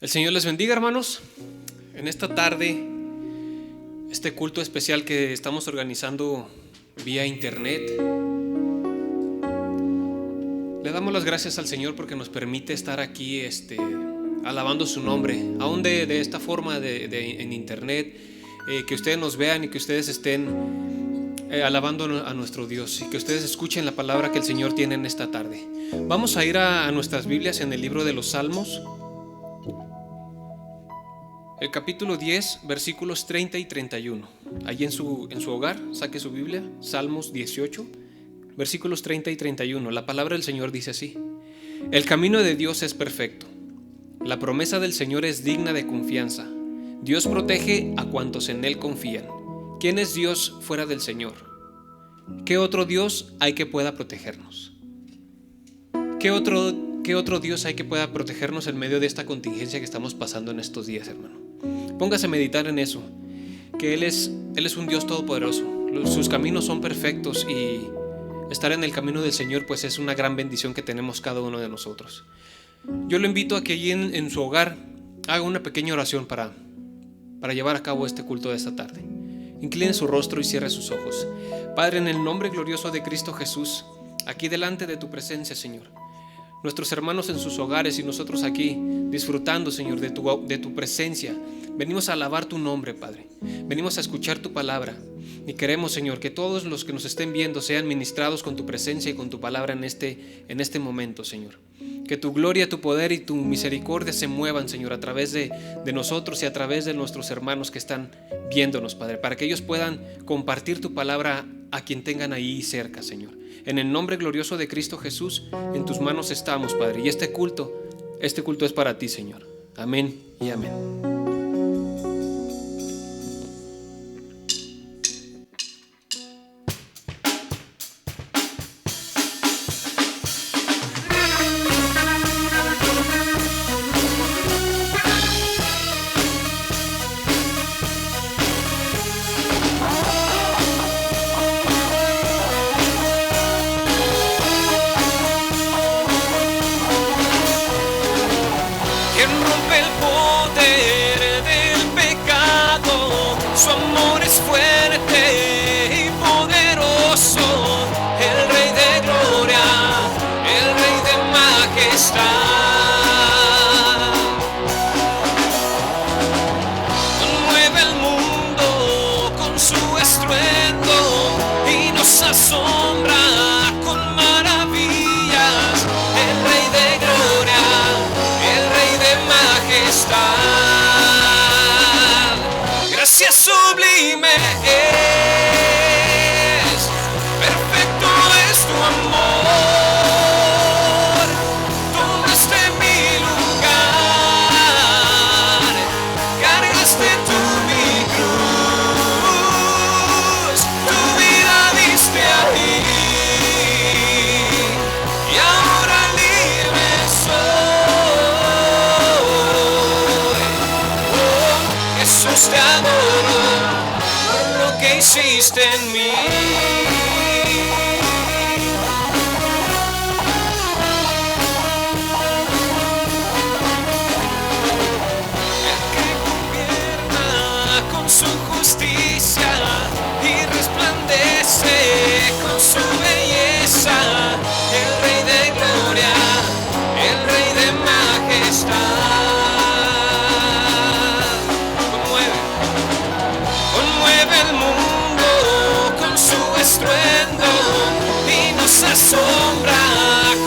El Señor les bendiga, hermanos. En esta tarde, este culto especial que estamos organizando vía internet, le damos las gracias al Señor porque nos permite estar aquí alabando su nombre, aún de esta forma en internet, que ustedes nos vean y que ustedes estén alabando a nuestro Dios y que ustedes escuchen la palabra que el Señor tiene en esta tarde. Vamos a ir a nuestras Biblias en el libro de los Salmos, el capítulo 10, versículos 30 y 31. Allí en su hogar, saque su Biblia, Salmos 18, versículos 30 y 31. La palabra del Señor dice así: El camino de Dios es perfecto, la promesa del Señor es digna de confianza. Dios protege a cuantos en Él confían. ¿Quién es Dios fuera del Señor? ¿Qué otro Dios hay que pueda protegernos? ¿Qué otro Dios hay que pueda protegernos en medio de esta contingencia que estamos pasando en estos días, hermano? Póngase a meditar en eso, que Él es un Dios todopoderoso. Sus caminos son perfectos y estar en el camino del Señor pues es una gran bendición que tenemos cada uno de nosotros. Yo lo invito a que allí en su hogar haga una pequeña oración para llevar a cabo este culto de esta tarde. Incline su rostro y cierre sus ojos. Padre, en el nombre glorioso de Cristo Jesús, aquí delante de tu presencia, Señor, nuestros hermanos en sus hogares y nosotros aquí disfrutando, Señor, de tu presencia, venimos a alabar tu nombre, Padre. Venimos a escuchar tu palabra y queremos, Señor, que todos los que nos estén viendo sean ministrados con tu presencia y con tu palabra en este momento, Señor. Que tu gloria, tu poder y tu misericordia se muevan, Señor, a través de nosotros y a través de nuestros hermanos que están viéndonos, Padre, para que ellos puedan compartir tu palabra a quien tengan ahí cerca, Señor. En el nombre glorioso de Cristo Jesús, en tus manos estamos, Padre, y este culto es para ti, Señor. Amén y amén. Te adoro por lo que hiciste en mí. El que gobierna con su justicia y resplandece con su belleza, el Rey de gloria, el Rey de majestad. Y nos asombra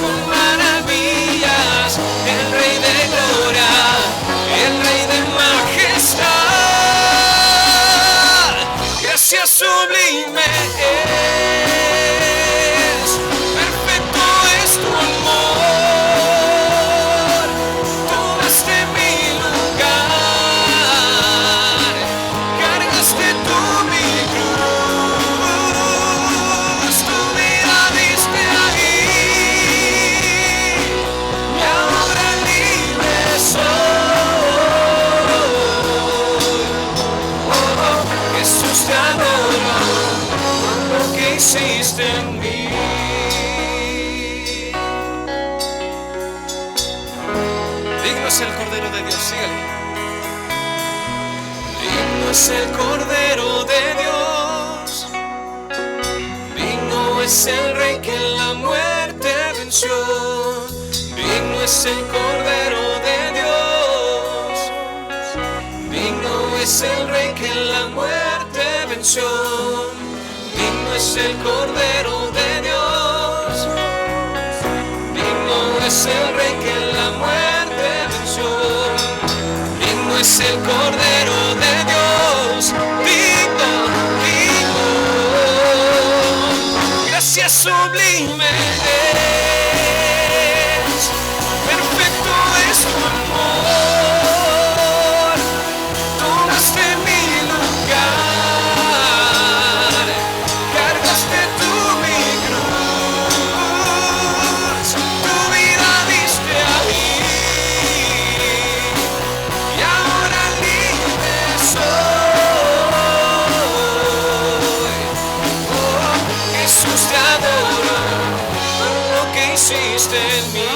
con maravillas, el Rey de gloria, el Rey de majestad. Gracias sublime es, perfecto es tu amor. Tomaste mi lugar, cargaste tú mi cruz. Te adoro Digno es el Cordero de Dios, sígale. Digno es el Cordero de Dios. Digno es el Rey que la muerte venció. Digno es el Cordero de Dios. Digno es el Rey que la muerte venció. Digno es el Cordero de Dios. Digno es el Rey que la muerte venció. Digno es el Cordero de Dios. Digno, digno. Gracias sublime es. Perfecto es tu amor. Tomaste mi lugar. Cargaste tú mi cruz. Tu vida diste ahí. Y ahora libre soy. Oh, Jesús, te adoro por lo que hiciste en mí.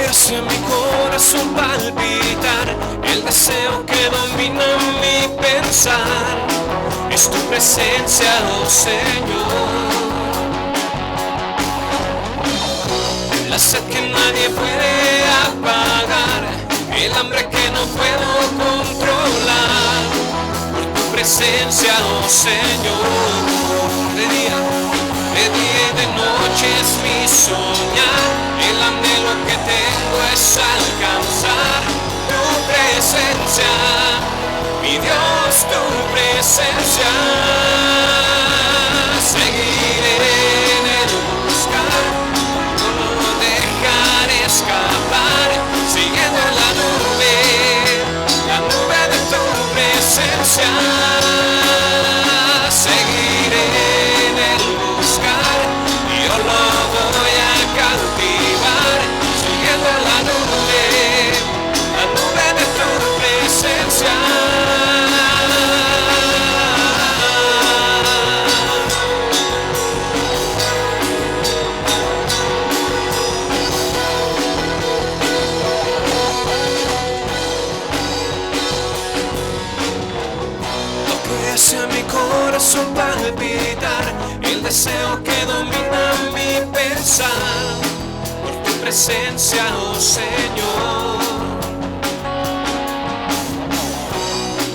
Hace mi corazón palpitar, el deseo que domina mi pensar es tu presencia, oh Señor. La sed que nadie puede apagar, el hambre que no puedo controlar, por tu presencia, oh Señor. De día y de noche es mi soñar, el anhelo que tengo es alcanzar tu presencia, mi Dios, tu presencia. Seguiré en el buscar, no lo dejaré escapar, siguiendo la nube de tu presencia. Seguiré en el buscar, yo lo voy a cautivar, siguiendo la nube de tu presencia. Lo que hace a mi corazón palpitar, el deseo que domina mi pensar, por tu presencia, oh Señor.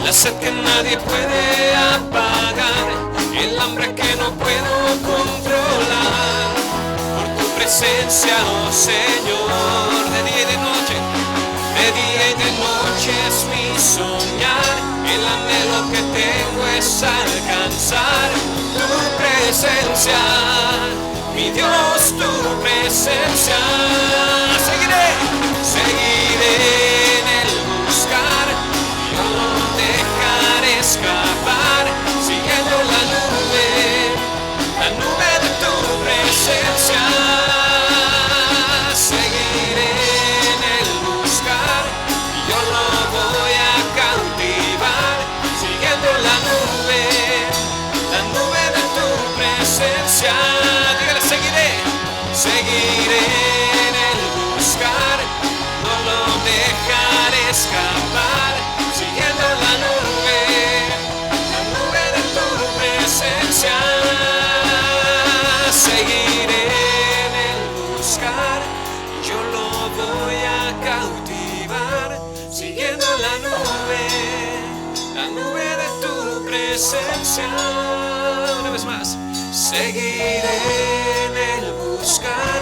La sed que nadie puede apagar, el hambre que no puedo controlar, por tu presencia, oh Señor. De día y de noche, de día y de noche es mi soñar, el anhelo que tengo es alcanzar tu presencia, mi Dios, tu presencia. Seguiré en el buscar, yo no dejaré escapar, siguiendo la nube de tu presencia. Seguiré en el buscar, yo lo voy a cautivar, siguiendo la nube de tu presencia. Dígale, seguiré en el buscar, no lo dejaré escapar, siguiendo la nube presencia. Una vez más. Seguiré en el buscar,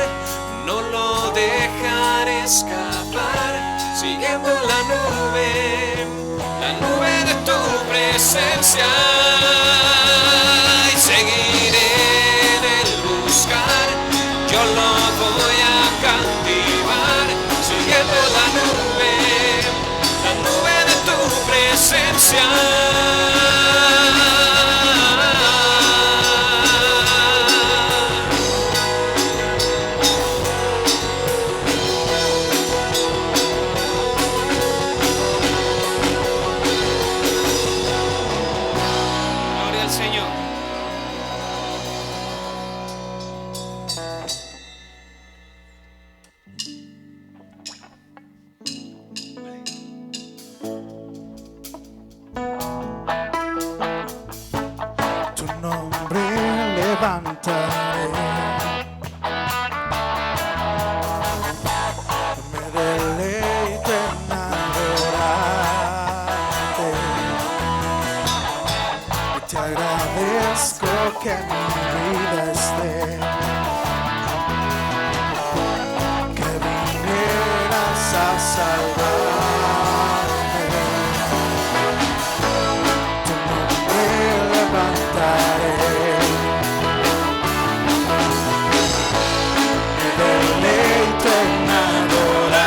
no lo dejaré escapar, siguiendo la nube de tu presencia. Y seguiré en el buscar, yo lo voy a captivar, siguiendo la nube de tu presencia. Gloria al Señor. Tu nombre levantaré, me deleito en adorarte, y te agradezco que mi vida esté, que vinieras a salvarme. Tu nombre levantaré, me deleito en adorarte,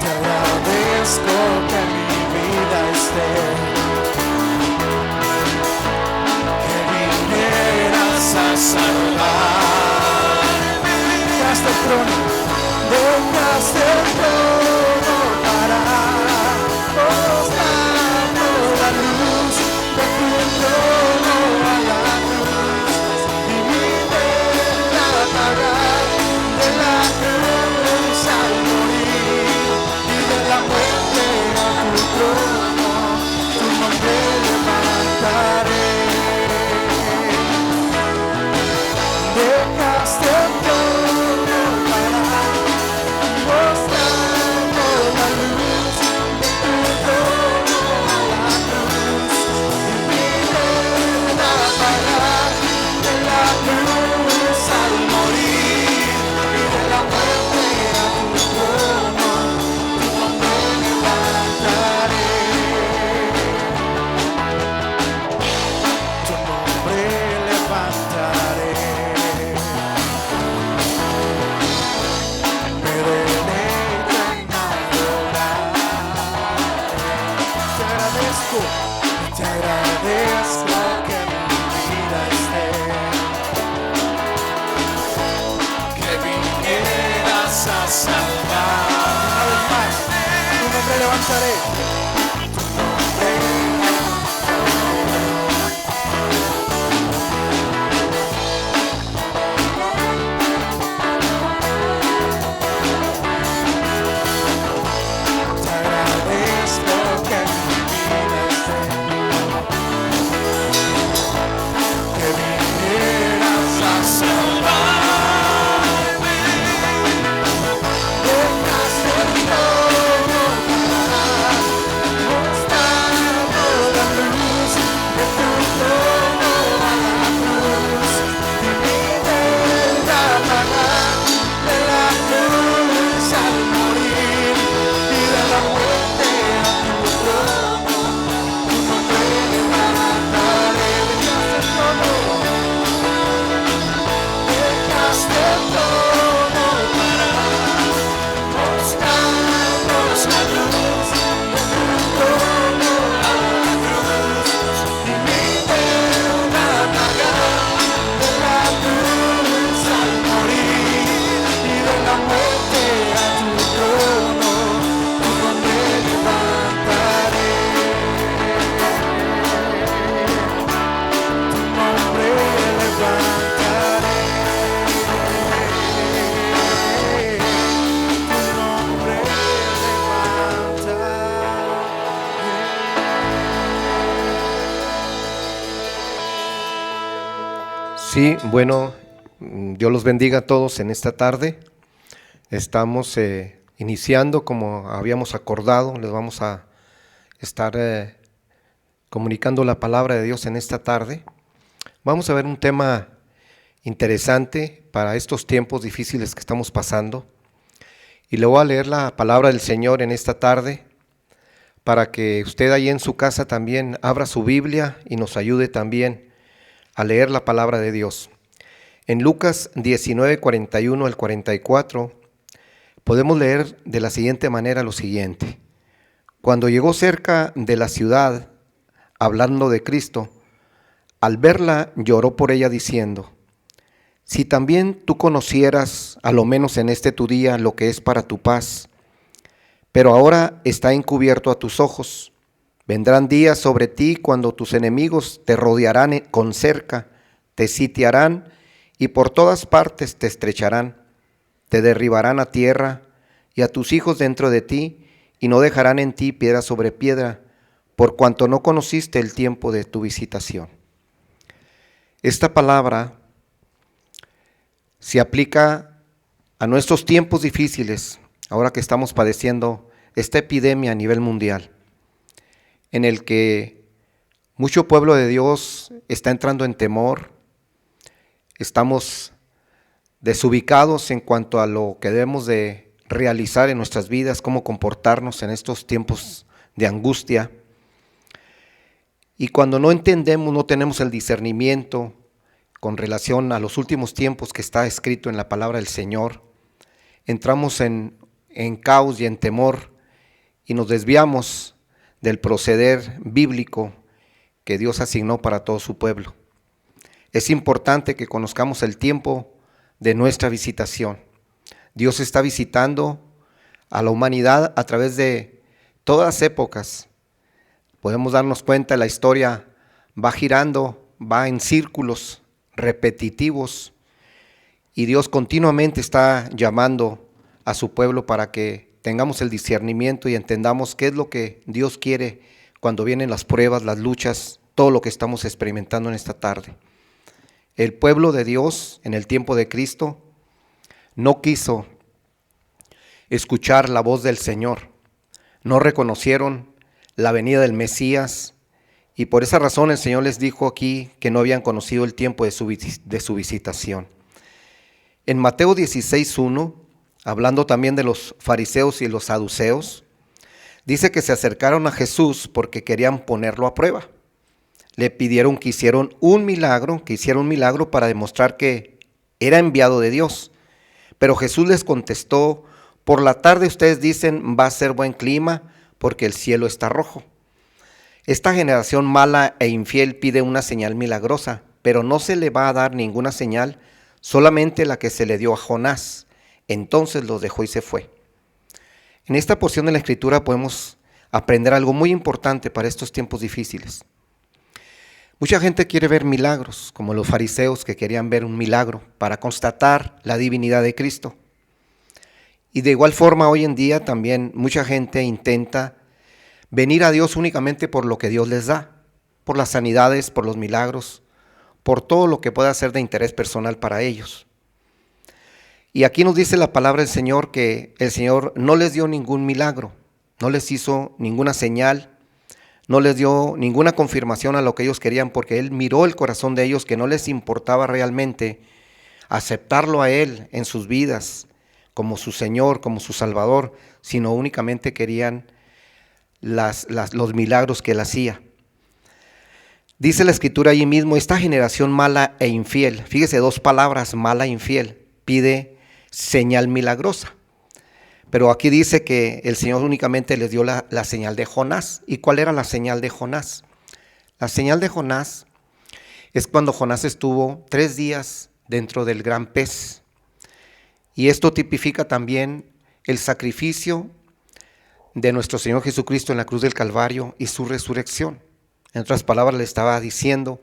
te agradezco que mi vida esté, que vinieras a salvarme. Dejaste el trono para mostrarnos la luz de tu trono a la cruz, y mi vida pagar de la cruz al morir, y de la muerte a tu trono, tu nombre levantaré. Dejaste el trono para mostrarnos la luz de tu trono a la cruz, y mi vida pagar de la cruz al morir, y de la muerte a tu trono, tu nombre levantaré. Tu nombre levantaré, me deleito en adorarte, te agradezco que mi vida esté, que vinieras a salvar. Una vez más, tu nombre levantaré, tu nombre te agradezco que mi vida esté, que vinieras a salvarme. Dejaste el trono para mostrarnos la luz de tu trono a la cruz, y mi vida pagar de la cruz al morir, y de la muerte a tu trono, tu nombre levantaré. Dejaste el trono para mostrarnos la luz de tu trono a la cruz, y mi vida pagar de la cruz al morir, y de la muerte a tu trono, tu nombre levantaré. Tu nombre levantaré, tu nombre levantaré. Sí, bueno, Dios los bendiga a todos en esta tarde. Estamos iniciando como habíamos acordado, les vamos a estar comunicando la palabra de Dios en esta tarde. Vamos a ver un tema interesante para estos tiempos difíciles que estamos pasando. Y le voy a leer la palabra del Señor en esta tarde para que usted ahí en su casa también abra su Biblia y nos ayude también a leer la palabra de Dios. En Lucas 19, 41 al 44 podemos leer de la siguiente manera lo siguiente. Cuando llegó cerca de la ciudad, hablando de Cristo, al verla lloró por ella diciendo: si también tú conocieras, a lo menos en este tu día, lo que es para tu paz, pero ahora está encubierto a tus ojos. Vendrán días sobre ti cuando tus enemigos te rodearán con cerca, te sitiarán y por todas partes te estrecharán, te derribarán a tierra y a tus hijos dentro de ti, y no dejarán en ti piedra sobre piedra, por cuanto no conociste el tiempo de tu visitación. Esta palabra se aplica a nuestros tiempos difíciles, ahora que estamos padeciendo esta epidemia a nivel mundial, en el que mucho pueblo de Dios está entrando en temor, estamos desubicados en cuanto a lo que debemos de realizar en nuestras vidas, cómo comportarnos en estos tiempos de angustia. Y cuando no entendemos, no tenemos el discernimiento con relación a los últimos tiempos que está escrito en la palabra del Señor, entramos en caos y en temor y nos desviamos del proceder bíblico que Dios asignó para todo su pueblo. Es importante que conozcamos el tiempo de nuestra visitación. Dios está visitando a la humanidad a través de todas las épocas. Podemos darnos cuenta, la historia va girando, va en círculos repetitivos y Dios continuamente está llamando a su pueblo para que tengamos el discernimiento y entendamos qué es lo que Dios quiere cuando vienen las pruebas, las luchas, todo lo que estamos experimentando en esta tarde. El pueblo de Dios en el tiempo de Cristo no quiso escuchar la voz del Señor, no reconocieron la venida del Mesías, y por esa razón el Señor les dijo aquí que no habían conocido el tiempo de su visitación. En Mateo 16:1, hablando también de los fariseos y los saduceos, dice que se acercaron a Jesús porque querían ponerlo a prueba. Le pidieron que hiciera un milagro para demostrar que era enviado de Dios. Pero Jesús les contestó: por la tarde ustedes dicen va a ser buen clima porque el cielo está rojo. Esta generación mala e infiel pide una señal milagrosa, pero no se le va a dar ninguna señal, solamente la que se le dio a Jonás. Entonces los dejó y se fue. En esta porción de la Escritura podemos aprender algo muy importante para estos tiempos difíciles. Mucha gente quiere ver milagros, como los fariseos que querían ver un milagro para constatar la divinidad de Cristo. Y de igual forma hoy en día también mucha gente intenta venir a Dios únicamente por lo que Dios les da, por las sanidades, por los milagros, por todo lo que pueda ser de interés personal para ellos. Y aquí nos dice la palabra del Señor que el Señor no les dio ningún milagro, no les hizo ninguna señal, no les dio ninguna confirmación a lo que ellos querían, porque Él miró el corazón de ellos, que no les importaba realmente aceptarlo a Él en sus vidas como su Señor, como su Salvador, sino únicamente querían los milagros que Él hacía. Dice la Escritura allí mismo: esta generación mala e infiel, fíjese, dos palabras, mala e infiel, pide señal milagrosa. Pero aquí dice que el Señor únicamente les dio la señal de Jonás. ¿Y cuál era la señal de Jonás? La señal de Jonás es cuando Jonás estuvo 3 días dentro del gran pez. Y esto tipifica también el sacrificio de nuestro Señor Jesucristo en la cruz del Calvario y su resurrección. En otras palabras, le estaba diciendo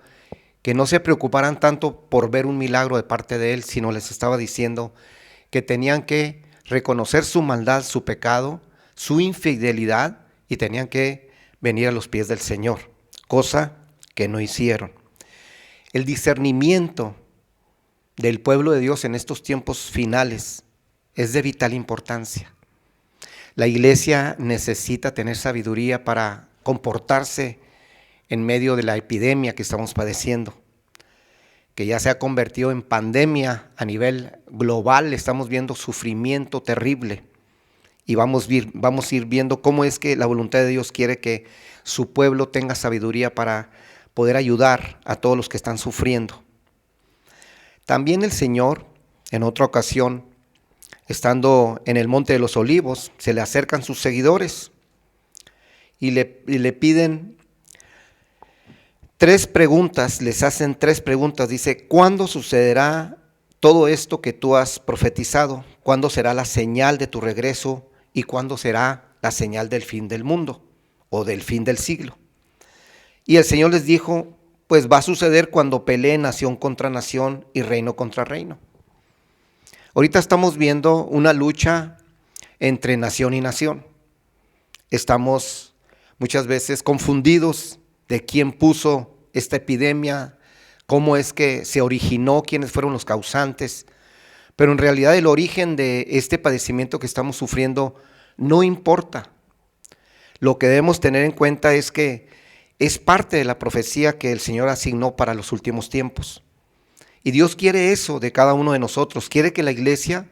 que no se preocuparan tanto por ver un milagro de parte de Él, sino les estaba diciendo que tenían que reconocer su maldad, su pecado, su infidelidad, y tenían que venir a los pies del Señor, cosa que no hicieron. El discernimiento del pueblo de Dios en estos tiempos finales es de vital importancia. La iglesia necesita tener sabiduría para comportarse en medio de la epidemia que estamos padeciendo, que ya se ha convertido en pandemia a nivel global. Estamos viendo sufrimiento terrible y vamos a ir viendo cómo es que la voluntad de Dios quiere que su pueblo tenga sabiduría para poder ayudar a todos los que están sufriendo. También el Señor, en otra ocasión, estando en el Monte de los Olivos, se le acercan sus seguidores y le piden 3 preguntas, les hacen 3 preguntas. Dice, ¿cuándo sucederá todo esto que tú has profetizado? ¿Cuándo será la señal de tu regreso? ¿Y cuándo será la señal del fin del mundo o del fin del siglo? Y el Señor les dijo, pues va a suceder cuando pelee nación contra nación y reino contra reino. Ahorita estamos viendo una lucha entre nación y nación. Estamos muchas veces confundidos de quién puso esta epidemia, cómo es que se originó, quiénes fueron los causantes. Pero en realidad el origen de este padecimiento que estamos sufriendo no importa. Lo que debemos tener en cuenta es que es parte de la profecía que el Señor asignó para los últimos tiempos. Y Dios quiere eso de cada uno de nosotros. Quiere que la iglesia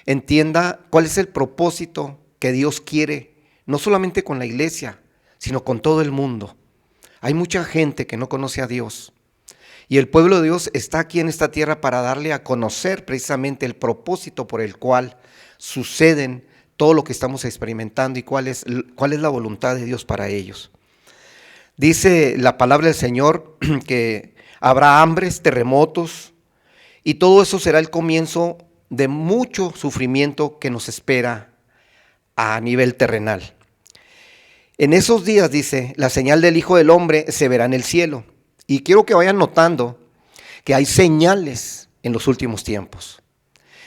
entienda cuál es el propósito que Dios quiere, no solamente con la iglesia, sino con todo el mundo. Hay mucha gente que no conoce a Dios. Y el pueblo de Dios está aquí en esta tierra para darle a conocer precisamente el propósito por el cual suceden todo lo que estamos experimentando y cuál es la voluntad de Dios para ellos. Dice la palabra del Señor que habrá hambres, terremotos, y todo eso será el comienzo de mucho sufrimiento que nos espera a nivel terrenal. En esos días, dice, la señal del Hijo del Hombre se verá en el cielo. Y quiero que vayan notando que hay señales en los últimos tiempos.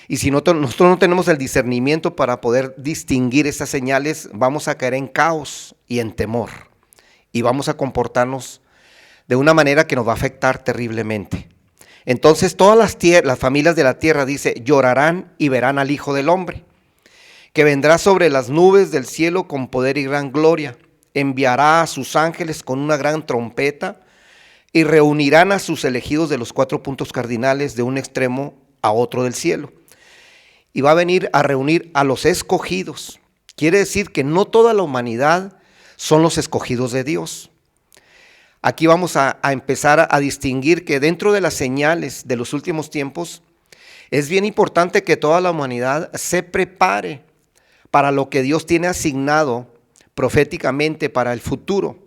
Y si nosotros no tenemos el discernimiento para poder distinguir esas señales, vamos a caer en caos y en temor. Y vamos a comportarnos de una manera que nos va a afectar terriblemente. Entonces todas las familias de la tierra, dice, llorarán y verán al Hijo del Hombre, que vendrá sobre las nubes del cielo con poder y gran gloria. Enviará a sus ángeles con una gran trompeta y reunirán a sus elegidos de los 4 puntos cardinales de un extremo a otro del cielo. Y va a venir a reunir a los escogidos. Quiere decir que no toda la humanidad son los escogidos de Dios. Aquí vamos a empezar a distinguir que dentro de las señales de los últimos tiempos es bien importante que toda la humanidad se prepare para lo que Dios tiene asignado proféticamente para el futuro.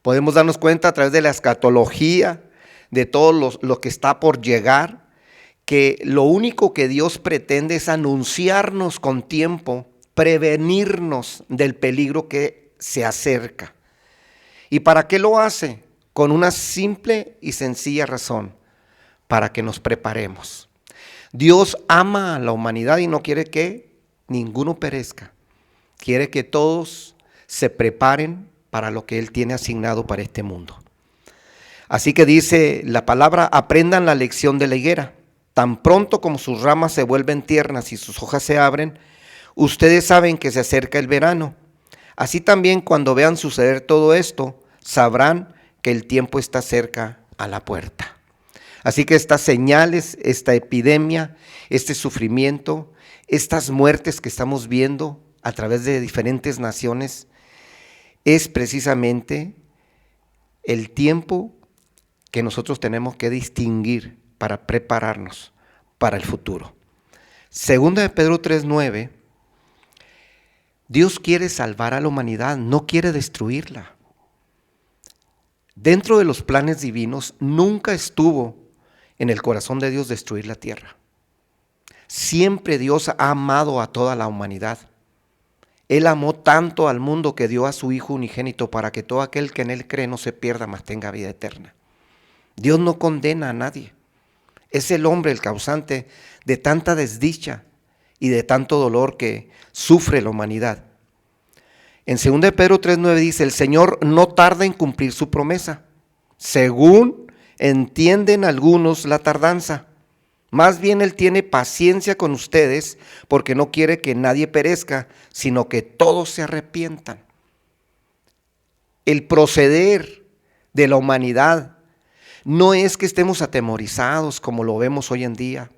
Podemos darnos cuenta a través de la escatología, de todo lo que está por llegar, que lo único que Dios pretende es anunciarnos con tiempo, prevenirnos del peligro que se acerca. ¿Y para qué lo hace? Con una simple y sencilla razón, para que nos preparemos. Dios ama a la humanidad y no quiere que ninguno perezca. Quiere que todos se preparen para lo que Él tiene asignado para este mundo. Así que dice la palabra, aprendan la lección de la higuera. Tan pronto como sus ramas se vuelven tiernas y sus hojas se abren, ustedes saben que se acerca el verano. Así también cuando vean suceder todo esto, sabrán que el tiempo está cerca a la puerta. Así que estas señales, esta epidemia, este sufrimiento, estas muertes que estamos viendo a través de diferentes naciones, es precisamente el tiempo que nosotros tenemos que distinguir para prepararnos para el futuro. Segunda de Pedro 3:9, Dios quiere salvar a la humanidad, no quiere destruirla. Dentro de los planes divinos nunca estuvo en el corazón de Dios destruir la tierra. Siempre Dios ha amado a toda la humanidad. Él amó tanto al mundo que dio a su Hijo unigénito para que todo aquel que en Él cree no se pierda, mas tenga vida eterna. Dios no condena a nadie. Es el hombre el causante de tanta desdicha y de tanto dolor que sufre la humanidad. En 2 de Pedro 3:9 dice, el Señor no tarda en cumplir su promesa, según entienden algunos la tardanza. Más bien Él tiene paciencia con ustedes porque no quiere que nadie perezca, sino que todos se arrepientan. el proceder de la humanidad no es que estemos atemorizados como lo vemos hoy en día,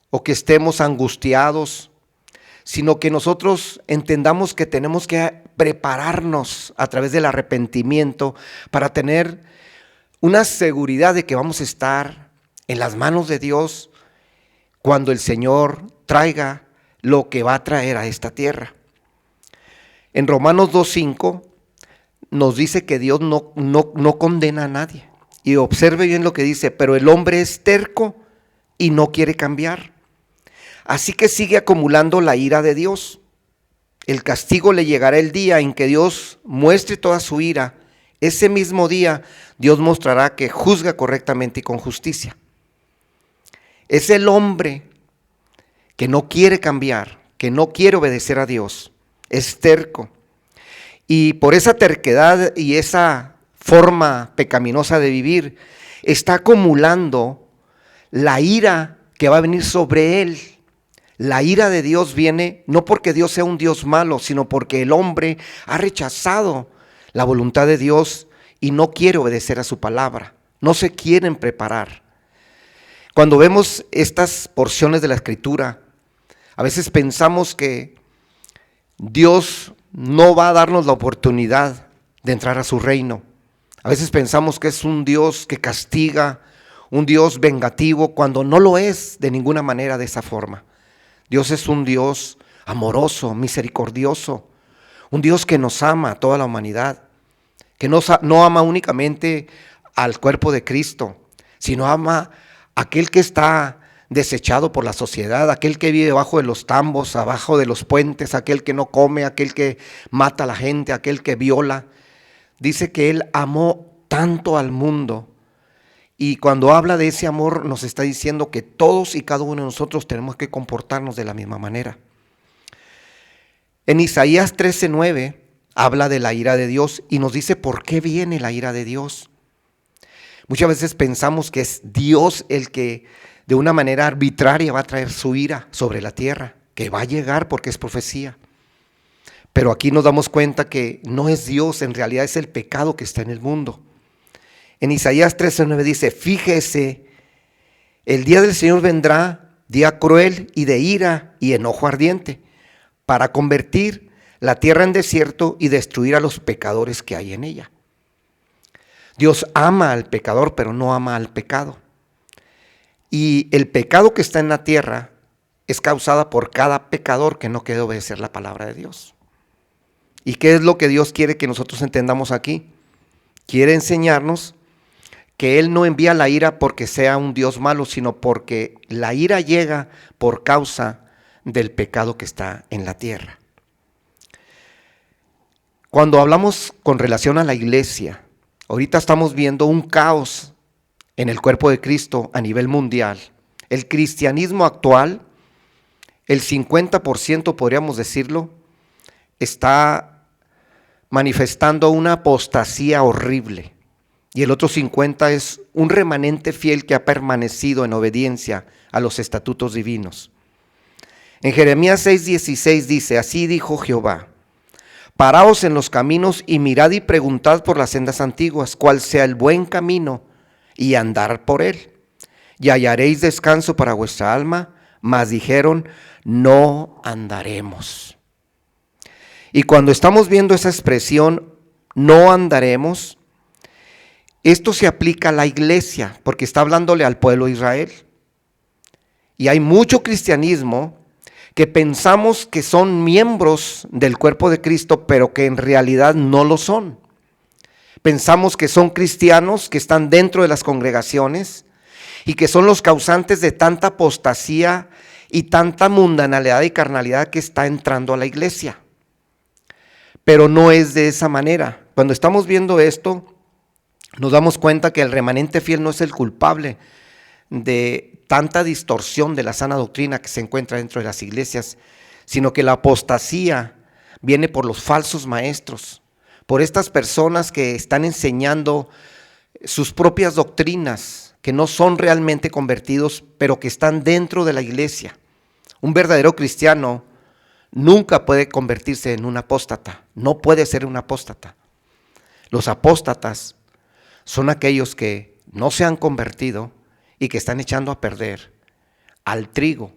o que estemos angustiados, sino que nosotros entendamos que tenemos que prepararnos a través del arrepentimiento para tener una seguridad de que vamos a estar en las manos de Dios cuando el Señor traiga lo que va a traer a esta tierra. En Romanos 2:5 nos dice que Dios no condena a nadie. Y observe bien lo que dice, pero el hombre es terco y no quiere cambiar. Así que sigue acumulando la ira de Dios. El castigo le llegará el día en que Dios muestre toda su ira. Ese mismo día Dios mostrará que juzga correctamente y con justicia. Es el hombre que no quiere cambiar, que no quiere obedecer a Dios. Es terco. Y por esa terquedad y esa forma pecaminosa de vivir, está acumulando la ira que va a venir sobre él. La ira de Dios viene no porque Dios sea un Dios malo, sino porque el hombre ha rechazado la voluntad de Dios y no quiere obedecer a su palabra. No se quieren preparar. Cuando vemos estas porciones de la Escritura, a veces pensamos que Dios no va a darnos la oportunidad de entrar a su reino. A veces pensamos que es un Dios que castiga, un Dios vengativo, cuando no lo es de ninguna manera de esa forma. Dios es un Dios amoroso, misericordioso, un Dios que nos ama a toda la humanidad, que no ama únicamente al cuerpo de Cristo, sino ama a aquel que está desechado por la sociedad, aquel que vive debajo de los tambos, abajo de los puentes, aquel que no come, aquel que mata a la gente, aquel que viola. Dice que Él amó tanto al mundo, y cuando habla de ese amor nos está diciendo que todos y cada uno de nosotros tenemos que comportarnos de la misma manera. En Isaías 13:9 habla de la ira de Dios y nos dice por qué viene la ira de Dios. Muchas veces pensamos que es Dios el que de una manera arbitraria va a traer su ira sobre la tierra, que va a llegar porque es profecía. Pero aquí nos damos cuenta que no es Dios, en realidad es el pecado que está en el mundo. En Isaías 13:9 dice, fíjese, el día del Señor vendrá, día cruel y de ira y enojo ardiente, para convertir la tierra en desierto y destruir a los pecadores que hay en ella. Dios ama al pecador, pero no ama al pecado. Y el pecado que está en la tierra es causada por cada pecador que no quiere obedecer la palabra de Dios. ¿Y qué es lo que Dios quiere que nosotros entendamos aquí? Quiere enseñarnos que Él no envía la ira porque sea un Dios malo, sino porque la ira llega por causa del pecado que está en la tierra. Cuando hablamos con relación a la iglesia, ahorita estamos viendo un caos en el cuerpo de Cristo a nivel mundial. El cristianismo actual, el 50% podríamos decirlo, está manifestando una apostasía horrible, y el otro 50% es un remanente fiel que ha permanecido en obediencia a los estatutos divinos. En Jeremías 6:16 dice, así dijo Jehová, paraos en los caminos y mirad y preguntad por las sendas antiguas, cuál sea el buen camino, y andar por él, y hallaréis descanso para vuestra alma, mas dijeron, no andaremos. Y cuando estamos viendo esa expresión, no andaremos, esto se aplica a la iglesia, porque está hablándole al pueblo de Israel. Y hay mucho cristianismo que pensamos que son miembros del cuerpo de Cristo, pero que en realidad no lo son. Pensamos que son cristianos, que están dentro de las congregaciones y que son los causantes de tanta apostasía y tanta mundanalidad y carnalidad que está entrando a la iglesia. Pero no es de esa manera. Cuando estamos viendo esto, nos damos cuenta que el remanente fiel no es el culpable de tanta distorsión de la sana doctrina que se encuentra dentro de las iglesias, sino que la apostasía viene por los falsos maestros, por estas personas que están enseñando sus propias doctrinas, que no son realmente convertidos, pero que están dentro de la iglesia. Un verdadero cristiano nunca puede convertirse en un apóstata, no puede ser un apóstata. Los apóstatas son aquellos que no se han convertido y que están echando a perder al trigo.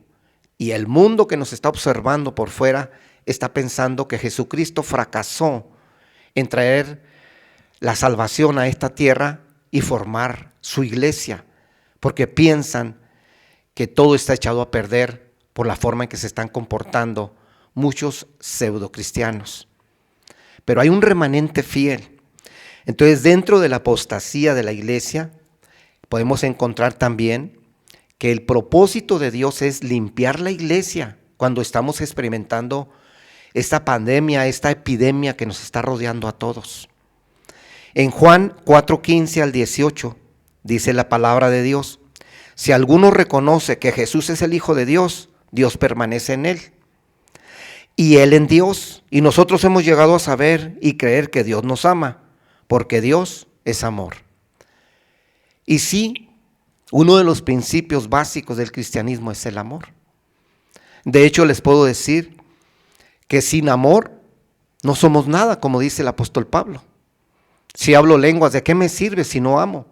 Y el mundo que nos está observando por fuera está pensando que Jesucristo fracasó en traer la salvación a esta tierra y formar su iglesia, porque piensan que todo está echado a perder por la forma en que se están comportando muchos pseudocristianos. Pero hay un remanente fiel. Entonces, dentro de la apostasía de la iglesia, podemos encontrar también que el propósito de Dios es limpiar la iglesia cuando estamos experimentando esta pandemia, esta epidemia que nos está rodeando a todos. En Juan 4:15 al 18 dice la palabra de Dios: si alguno reconoce que Jesús es el Hijo de Dios, Dios permanece en él y él en Dios. Y nosotros hemos llegado a saber y creer que Dios nos ama, porque Dios es amor. Y sí, uno de los principios básicos del cristianismo es el amor. De hecho, les puedo decir que sin amor no somos nada, como dice el apóstol Pablo. Si hablo lenguas, ¿de qué me sirve si no amo?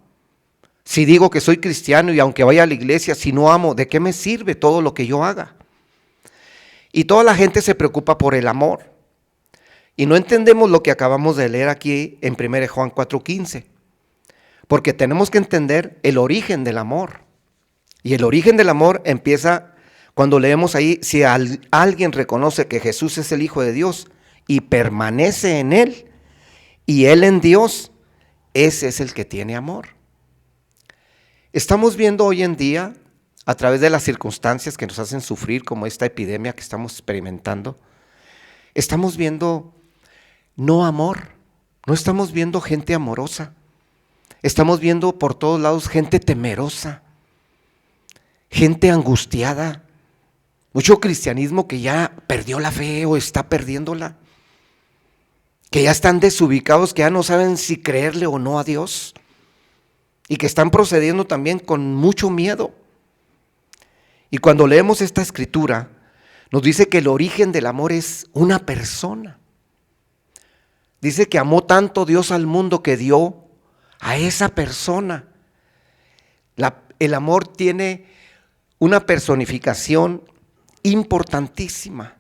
Si digo que soy cristiano y aunque vaya a la iglesia, si no amo, ¿de qué me sirve todo lo que yo haga? Y toda la gente se preocupa por el amor. Y no entendemos lo que acabamos de leer aquí en 1 Juan 4:15. Porque tenemos que entender el origen del amor. Y el origen del amor empieza cuando leemos ahí: si alguien reconoce que Jesús es el Hijo de Dios y permanece en Él y Él en Dios, ese es el que tiene amor. Estamos viendo hoy en día, a través de las circunstancias que nos hacen sufrir, como esta epidemia que estamos experimentando, estamos viendo no amor, no estamos viendo gente amorosa. Estamos viendo por todos lados gente temerosa, gente angustiada, mucho cristianismo que ya perdió la fe o está perdiéndola, que ya están desubicados, que ya no saben si creerle o no a Dios y que están procediendo también con mucho miedo. Y cuando leemos esta escritura, nos dice que el origen del amor es una persona. Dice que amó tanto Dios al mundo que dio a esa persona. El amor tiene una personificación importantísima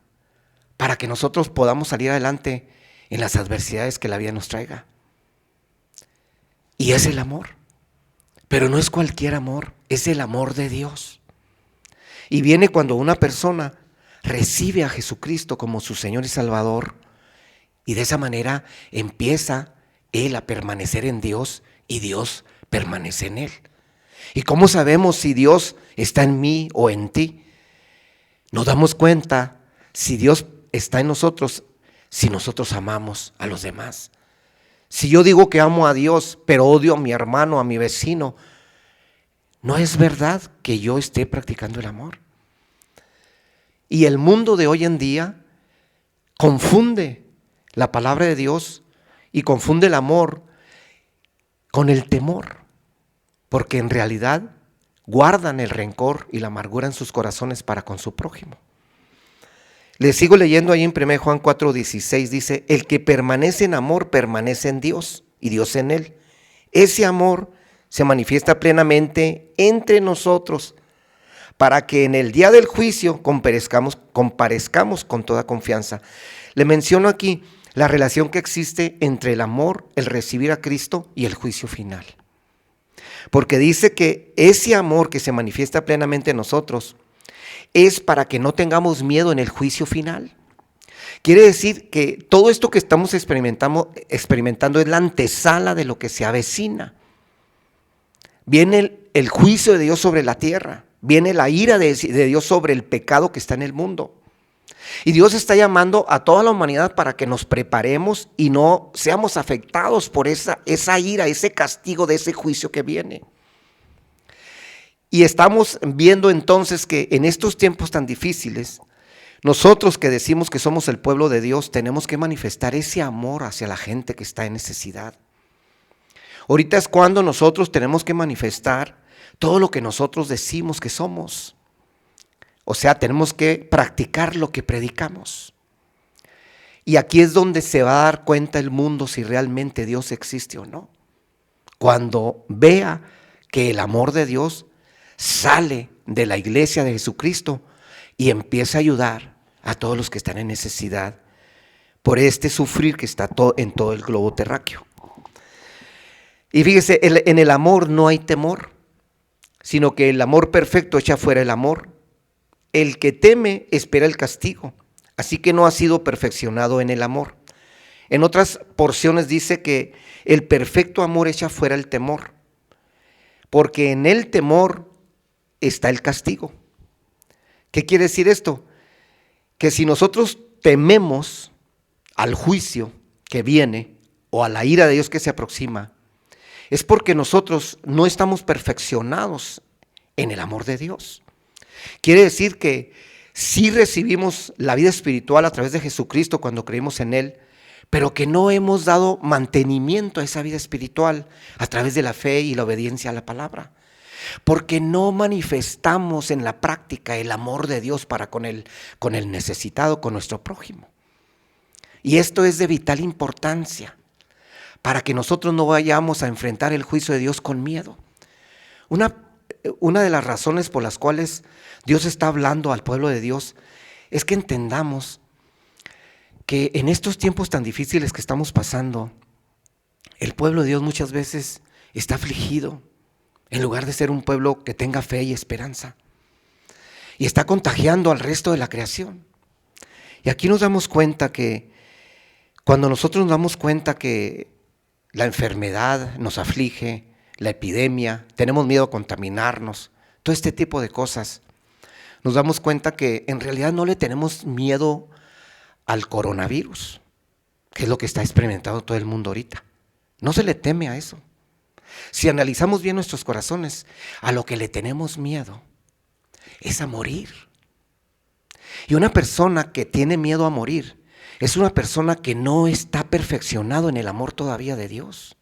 para que nosotros podamos salir adelante en las adversidades que la vida nos traiga. Y es el amor. Pero no es cualquier amor, es el amor de Dios. Y viene cuando una persona recibe a Jesucristo como su Señor y Salvador, y de esa manera empieza él a permanecer en Dios y Dios permanece en él. ¿Y cómo sabemos si Dios está en mí o en ti? Nos damos cuenta si Dios está en nosotros, si nosotros amamos a los demás. Si yo digo que amo a Dios, pero odio a mi hermano, a mi vecino, no es verdad que yo esté practicando el amor. Y el mundo de hoy en día confunde la palabra de Dios y confunde el amor con el temor, porque en realidad guardan el rencor y la amargura en sus corazones para con su prójimo. Les sigo leyendo ahí en 1 Juan 4:16, dice: el que permanece en amor permanece en Dios y Dios en él. Ese amor se manifiesta plenamente entre nosotros para que en el día del juicio comparezcamos con toda confianza. Le menciono aquí la relación que existe entre el amor, el recibir a Cristo y el juicio final. Porque dice que ese amor que se manifiesta plenamente en nosotros es para que no tengamos miedo en el juicio final. Quiere decir que todo esto que estamos experimentando es la antesala de lo que se avecina. Viene el juicio de Dios sobre la tierra, viene la ira de Dios sobre el pecado que está en el mundo. Y Dios está llamando a toda la humanidad para que nos preparemos y no seamos afectados por esa ira, ese castigo de ese juicio que viene. Y estamos viendo entonces que en estos tiempos tan difíciles, nosotros que decimos que somos el pueblo de Dios, tenemos que manifestar ese amor hacia la gente que está en necesidad. Ahorita es cuando nosotros tenemos que manifestar todo lo que nosotros decimos que somos. O sea, tenemos que practicar lo que predicamos. Y aquí es donde se va a dar cuenta el mundo si realmente Dios existe o no. Cuando vea que el amor de Dios sale de la iglesia de Jesucristo y empieza a ayudar a todos los que están en necesidad por este sufrir que está en todo el globo terráqueo. Y fíjese, en el amor no hay temor, sino que el amor perfecto echa fuera el amor. El que teme espera el castigo, así que no ha sido perfeccionado en el amor. En otras porciones dice que el perfecto amor echa fuera el temor, porque en el temor está el castigo. ¿Qué quiere decir esto? Que si nosotros tememos al juicio que viene o a la ira de Dios que se aproxima, es porque nosotros no estamos perfeccionados en el amor de Dios. Quiere decir que sí recibimos la vida espiritual a través de Jesucristo cuando creímos en Él, pero que no hemos dado mantenimiento a esa vida espiritual a través de la fe y la obediencia a la palabra. Porque no manifestamos en la práctica el amor de Dios para con el necesitado, con nuestro prójimo. Y esto es de vital importancia para que nosotros no vayamos a enfrentar el juicio de Dios con miedo. Una de las razones por las cuales Dios está hablando al pueblo de Dios es que entendamos que en estos tiempos tan difíciles que estamos pasando, el pueblo de Dios muchas veces está afligido en lugar de ser un pueblo que tenga fe y esperanza. Y está contagiando al resto de la creación. Y aquí nos damos cuenta que cuando nosotros nos damos cuenta que la enfermedad nos aflige, la epidemia, tenemos miedo a contaminarnos, todo este tipo de cosas, nos damos cuenta que en realidad no le tenemos miedo al coronavirus, que es lo que está experimentando todo el mundo ahorita. No se le teme a eso. Si analizamos bien nuestros corazones, a lo que le tenemos miedo es a morir. Y una persona que tiene miedo a morir es una persona que no está perfeccionado en el amor todavía de Dios.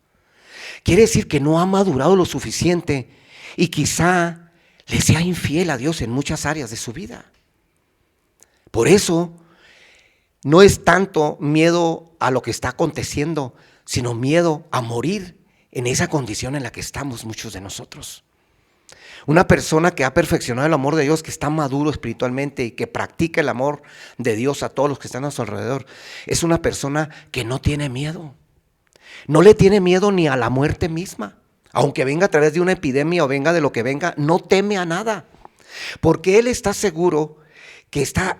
Quiere decir que no ha madurado lo suficiente y quizá le sea infiel a Dios en muchas áreas de su vida. Por eso no es tanto miedo a lo que está aconteciendo, sino miedo a morir en esa condición en la que estamos muchos de nosotros. Una persona que ha perfeccionado el amor de Dios, que está maduro espiritualmente y que practica el amor de Dios a todos los que están a su alrededor, es una persona que no tiene miedo. No le tiene miedo ni a la muerte misma. Aunque venga a través de una epidemia o venga de lo que venga, no teme a nada. Porque él está seguro que está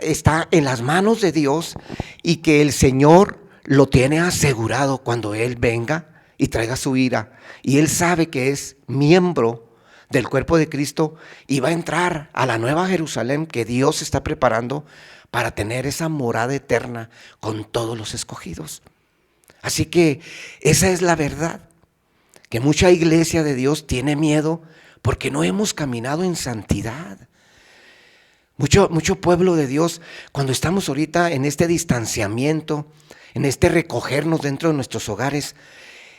en las manos de Dios y que el Señor lo tiene asegurado cuando Él venga y traiga su ira. Y Él sabe que es miembro del cuerpo de Cristo y va a entrar a la nueva Jerusalén que Dios está preparando para tener esa morada eterna con todos los escogidos. Así que esa es la verdad, que mucha iglesia de Dios tiene miedo porque no hemos caminado en santidad. Mucho pueblo de Dios, cuando estamos ahorita en este distanciamiento, en este recogernos dentro de nuestros hogares,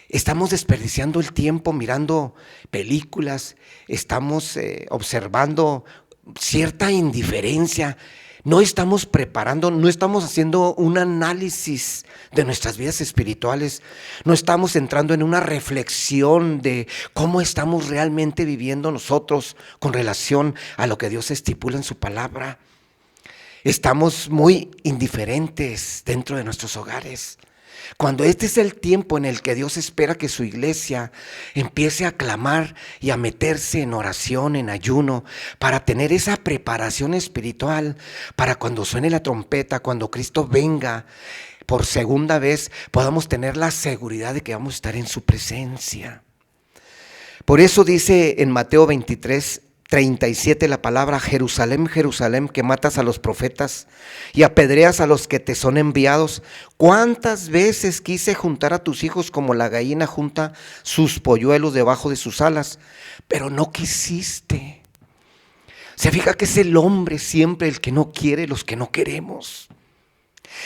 estamos desperdiciando el tiempo mirando películas, estamos observando cierta indiferencia, no estamos preparando, no estamos haciendo un análisis de nuestras vidas espirituales, no estamos entrando en una reflexión de cómo estamos realmente viviendo nosotros con relación a lo que Dios estipula en su palabra. Estamos muy indiferentes dentro de nuestros hogares. Cuando este es el tiempo en el que Dios espera que su iglesia empiece a clamar y a meterse en oración, en ayuno, para tener esa preparación espiritual, para cuando suene la trompeta, cuando Cristo venga por segunda vez, podamos tener la seguridad de que vamos a estar en su presencia. Por eso dice en Mateo 23:37 la palabra: Jerusalén, Jerusalén, que matas a los profetas y apedreas a los que te son enviados. ¿Cuántas veces quise juntar a tus hijos como la gallina junta sus polluelos debajo de sus alas, pero no quisiste? Se fija que es el hombre siempre el que no quiere los que no queremos.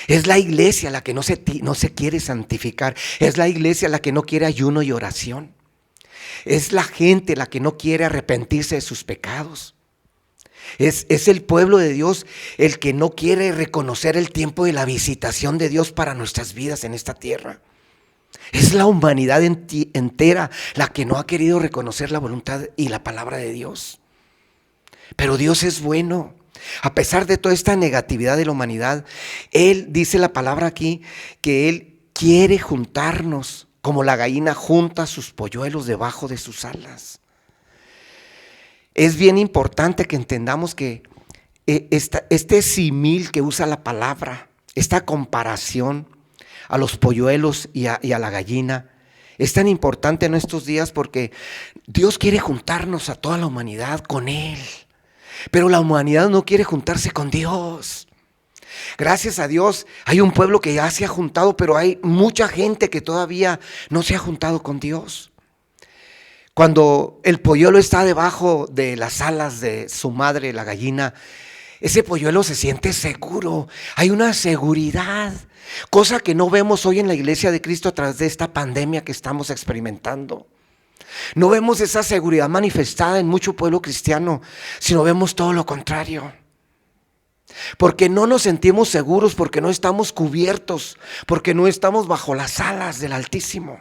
Es la iglesia la que no se quiere santificar. Es la iglesia la que no quiere ayuno y oración. Es la gente la que no quiere arrepentirse de sus pecados. Es el pueblo de Dios el que no quiere reconocer el tiempo de la visitación de Dios para nuestras vidas en esta tierra. Es la humanidad entera la que no ha querido reconocer la voluntad y la palabra de Dios. Pero Dios es bueno. A pesar de toda esta negatividad de la humanidad, Él dice la palabra aquí que Él quiere juntarnos como la gallina junta sus polluelos debajo de sus alas. Es bien importante que entendamos que este símil que usa la palabra, esta comparación a los polluelos y a la gallina, es tan importante en estos días porque Dios quiere juntarnos a toda la humanidad con Él. Pero la humanidad no quiere juntarse con Dios. Gracias a Dios hay un pueblo que ya se ha juntado, pero hay mucha gente que todavía no se ha juntado con Dios. Cuando el polluelo está debajo de las alas de su madre, la gallina, ese polluelo se siente seguro. Hay una seguridad, cosa que no vemos hoy en la iglesia de Cristo a través de esta pandemia que estamos experimentando. No vemos esa seguridad manifestada en mucho pueblo cristiano, sino vemos todo lo contrario. Porque no nos sentimos seguros, porque no estamos cubiertos, porque no estamos bajo las alas del Altísimo.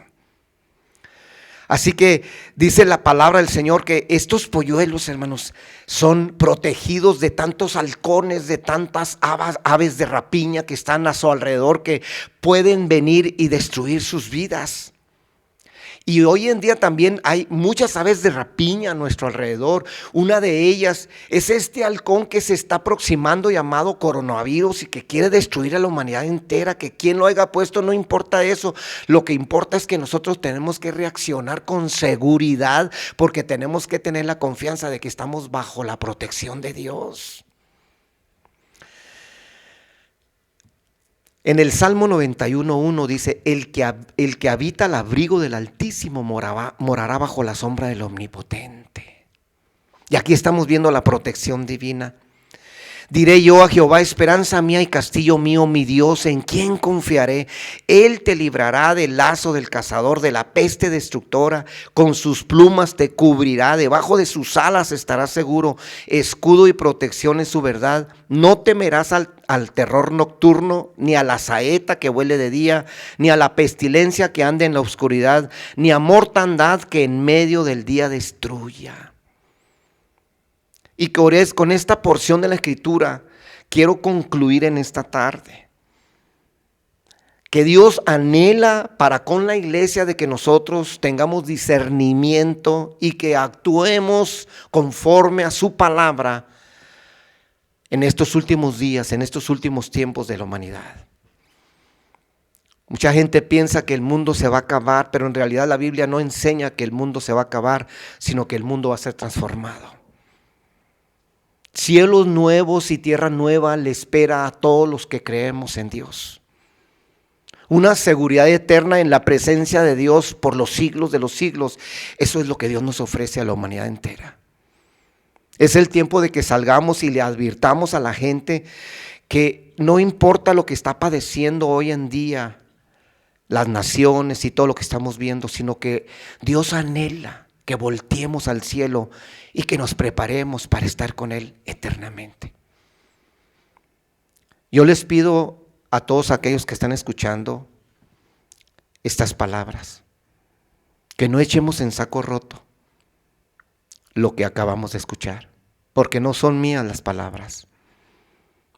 Así que dice la palabra del Señor que estos polluelos, hermanos, son protegidos de tantos halcones, de tantas aves de rapiña que están a su alrededor, que pueden venir y destruir sus vidas. Y hoy en día también hay muchas aves de rapiña a nuestro alrededor. Una de ellas es este halcón que se está aproximando, llamado coronavirus, y que quiere destruir a la humanidad entera. Que quien lo haya puesto, no importa eso. Lo que importa es que nosotros tenemos que reaccionar con seguridad, porque tenemos que tener la confianza de que estamos bajo la protección de Dios. En el Salmo 91:1 dice: el que habita al abrigo del Altísimo morará bajo la sombra del Omnipotente. Y aquí estamos viendo la protección divina. Diré yo a Jehová, esperanza mía y castillo mío, mi Dios, ¿en quién confiaré? Él te librará del lazo del cazador, de la peste destructora. Con sus plumas te cubrirá, debajo de sus alas estarás seguro. Escudo y protección es su verdad. No temerás al terror nocturno, ni a la saeta que vuele de día, ni a la pestilencia que ande en la oscuridad, ni a mortandad que en medio del día destruya. Y con esta porción de la Escritura quiero concluir en esta tarde. Que Dios anhela para con la iglesia de que nosotros tengamos discernimiento y que actuemos conforme a su palabra en estos últimos días, en estos últimos tiempos de la humanidad. Mucha gente piensa que el mundo se va a acabar, pero en realidad la Biblia no enseña que el mundo se va a acabar, sino que el mundo va a ser transformado. Cielos nuevos y tierra nueva le espera a todos los que creemos en Dios. Una seguridad eterna en la presencia de Dios por los siglos de los siglos. Eso es lo que Dios nos ofrece a la humanidad entera. Es el tiempo de que salgamos y le advirtamos a la gente que no importa lo que está padeciendo hoy en día las naciones y todo lo que estamos viendo, sino que Dios anhela que volteemos al cielo y que nos preparemos para estar con Él eternamente. Yo les pido a todos aquellos que están escuchando estas palabras, que no echemos en saco roto lo que acabamos de escuchar, porque no son mías las palabras.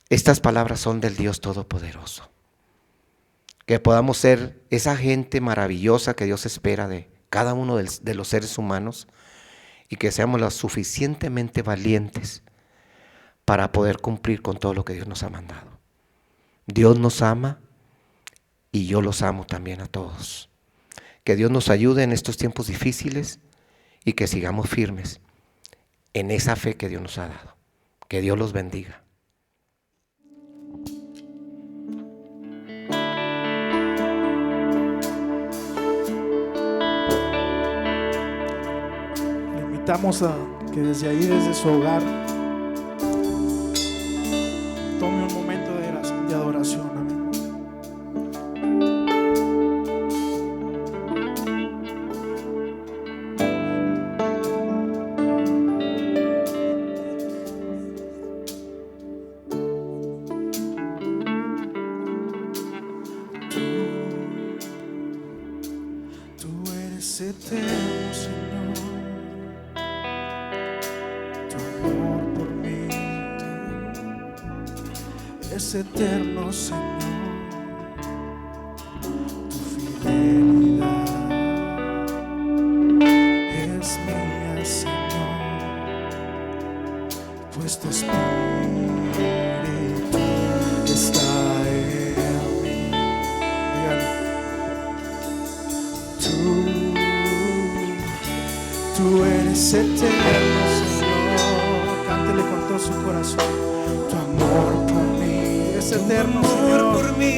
Estas palabras son del Dios Todopoderoso. Que podamos ser esa gente maravillosa que Dios espera de cada uno de los seres humanos, y que seamos lo suficientemente valientes para poder cumplir con todo lo que Dios nos ha mandado. Dios nos ama y yo los amo también a todos. Que Dios nos ayude en estos tiempos difíciles y que sigamos firmes en esa fe que Dios nos ha dado. Que Dios los bendiga. Invitamos a que desde ahí, desde su hogar, tome un momento de adoración. Amén. es eterno, Señor, tu amor por mí es eterno, Señor, tu fidelidad es mía, Señor, pues tu Espíritu está en mí. Dígale. Tú eres eterno, Señor. Cántele con todo su corazón. Tu amor por mí es eterno, Señor. Por mí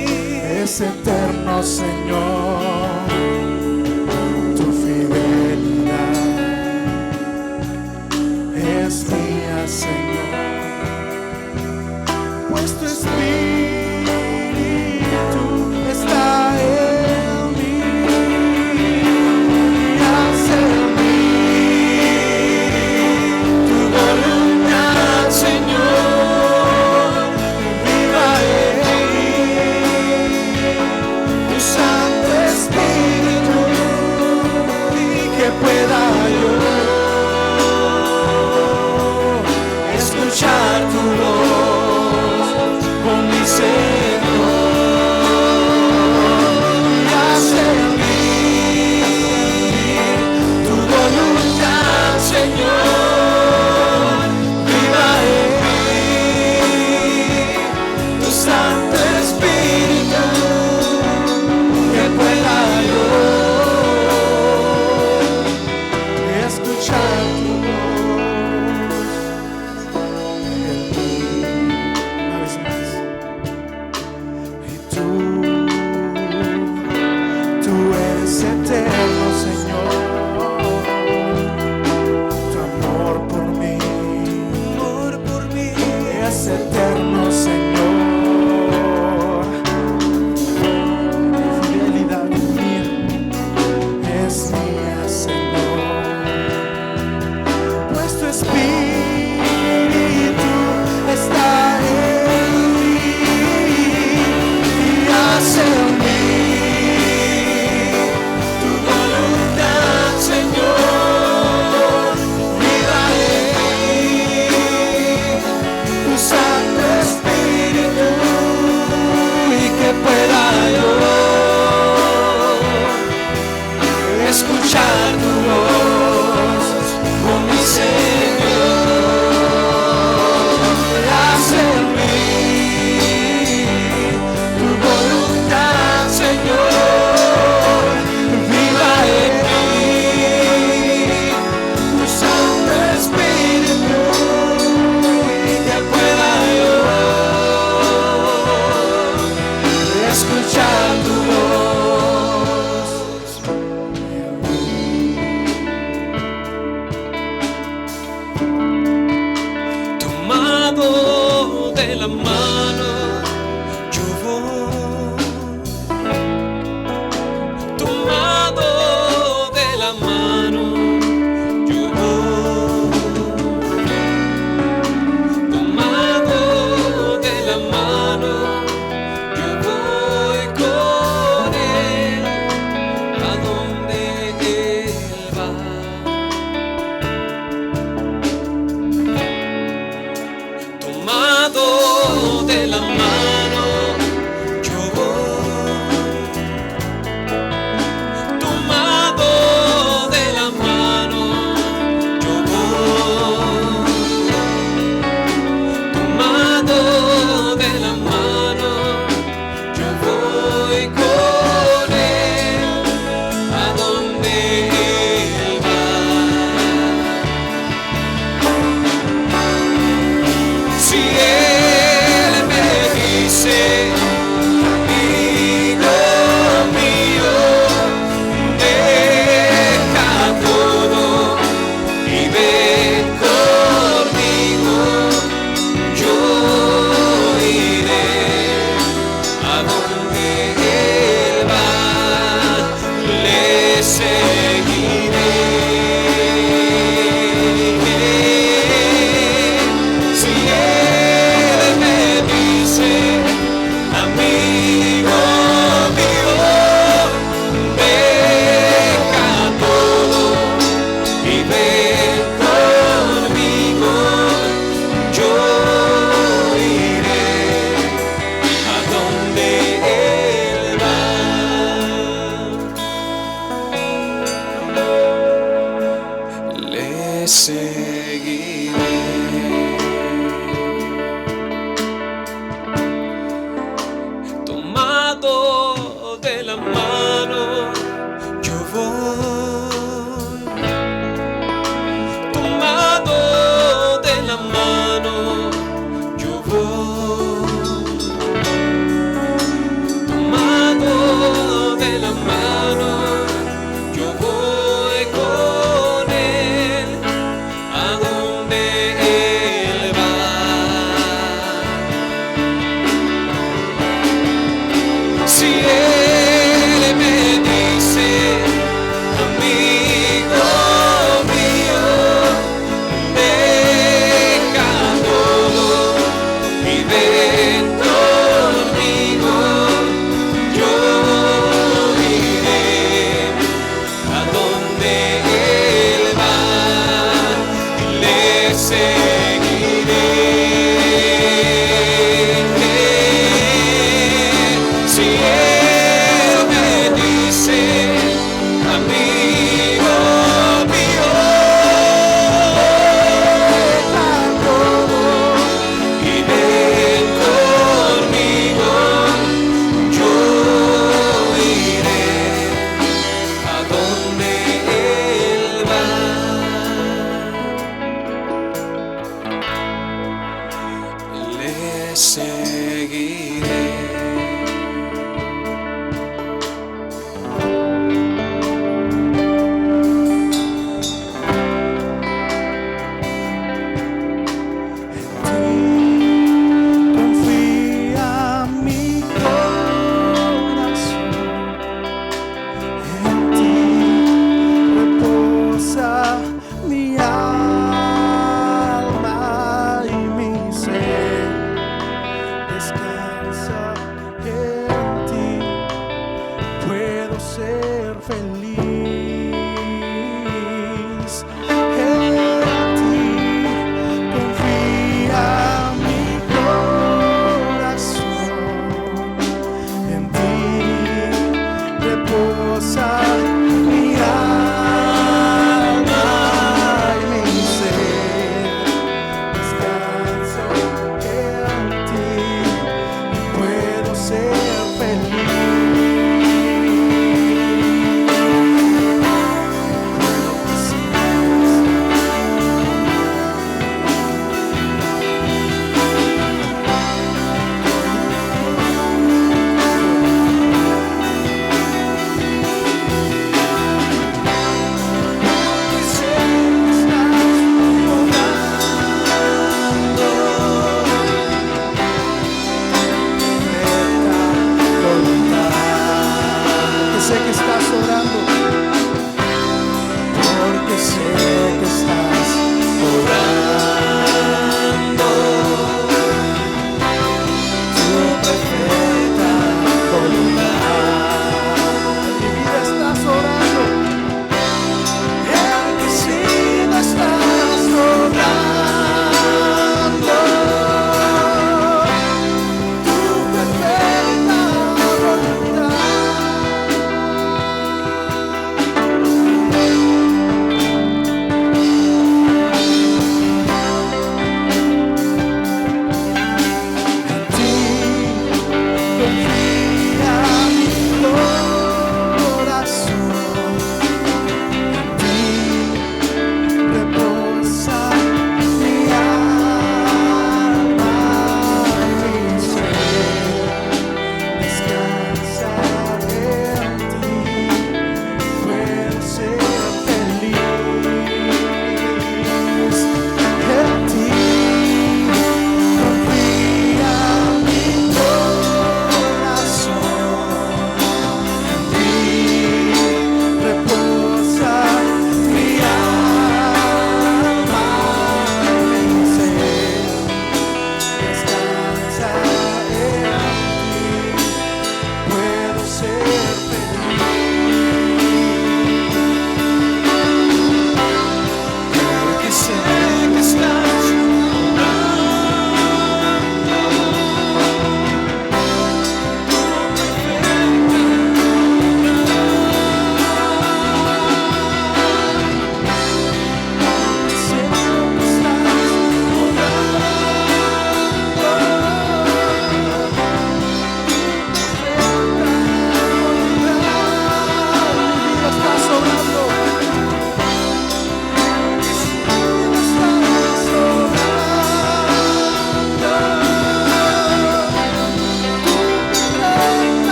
es eterno, Señor. Tu fidelidad es mía, Señor. Pues tu Espíritu está en mí. Hace en mí tu voluntad, Señor. Viva en mí tu Santo Espíritu, y que pueda yo escuchar tu voz con mi Señor. Y hace en mí tu voluntad, Señor. Viva en mí tu Santo Espíritu, que pueda yo escuchar tu voz en mí. Una vez más. Y tú eres eterno, Señor. Tu amor por mí es eterno, Señor. Tu fidelidad mía es mía, Señor. Pues tu Espíritu está en mí y hace en mí tu voluntad, Señor. Viva en mí tu Santo Espíritu, y que pueda yo escuchar tu voz con mi Señor. Haz en mí tu voluntad, Señor. Viva en mí tu Santo Espíritu, y que pueda yo escuchar tu voz. Tomado de la mano, yo voy. Tomado de la mano, yo voy. Tomado de la mano, yo voy con él a donde él va. Tomado de la mano, yo voy. Tomado de la mano, yo voy. Tomado de la mano, yo voy con él a donde él va. Si él me dice, amigo mío, deja todo y ven conmigo, yo iré a donde él va, le seguiré. Si él me dice, amigo mío, deja te seguiré. Tomado de la mano, yo voy. Tomado de la mano, yo voy. Tomado de la mano, yo voy con él a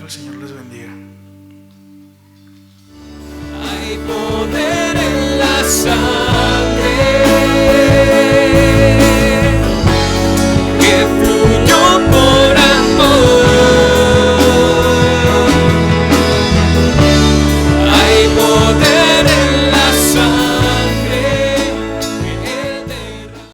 el Señor les bendiga.